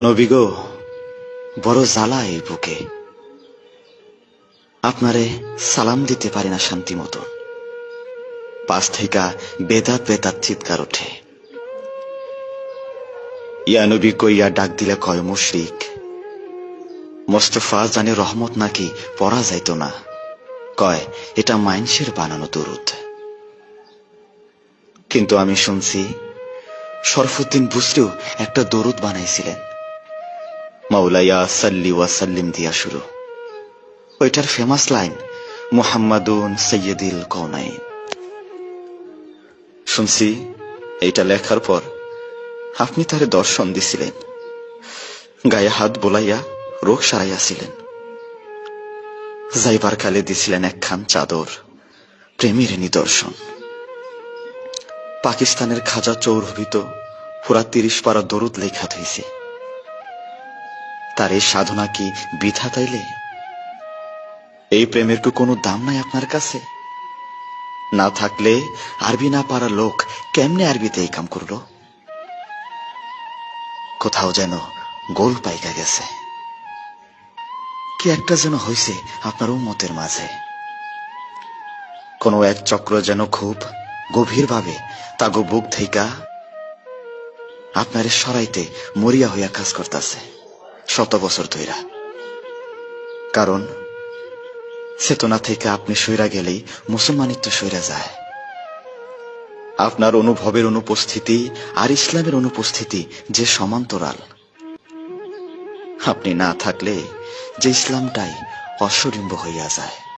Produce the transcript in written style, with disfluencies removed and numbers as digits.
নবী গো, বড় জ্বালা এই বুকে। আপনারে সালাম দিতে পারি না শান্তি মতো। পাশ থেকে বেদাত বেদাত চিৎকার ওঠে। ইয়া নবী কইয়া ডাক দিলে কয় মুশরিক। মোস্তফা জানে রহমত নাকি পড়া যাইতো না, কয় এটা মাইনসের বানানো দরুদ। কিন্তু আমি শুনছি শরফুদ্দিন বুসরিও একটা দরুদ বানাইছিলেন, মাওলায়া সাল্লি ওয়া সাল্লিম দিয়া শুরু। ওইটার ফেমাস লাইন মুহাম্মাদুন সাইয়্যিদুল কওনাইন। শুনছি এইটা লেখার পর আপনি তারে দর্শন দিছিলেন, গায়ে হাত বোলাইয়া রোগ সারাইয়াছিলেন। যাইবার কালে দিছিলেন একখান চাদর, প্রেমের নিদর্শন। পাকিস্তানের খাজা চৌরভিত পুরা 30 পারা দরুদ লেখা থইছে। তার এই সাধনা কি বৃথা তাইলে? এই প্রেমের কি কোনো দাম নাই আপনার কাছে? না থাকলে আরবি না পারা লোক কেমনে আরবিতে এই কাম করলো? কোথাও যেন গোল পাইকা গেছে। কি একটা যেন হইছে আপনার উম্মতের মাঝে। কোন এক চক্র যেন খুব গভীর ভাবে তাগো বুক থেইকা আপনারে সরাইতে মরিয়া হইয়া কাজ করতেছে 100 বছর ধইরা। কারণ চেতনা থেকে আপনি সইরা গেলেই মুসলমানিত্ব সইরা যায়। আপনার অনুভবের অনুপস্থিতি আর ইসলামের অনুপস্থিতি যে সমান্তরাল। আপনি না থাকলে যে ইসলামটাই অশ্বডিম্ব হইয়া যায়।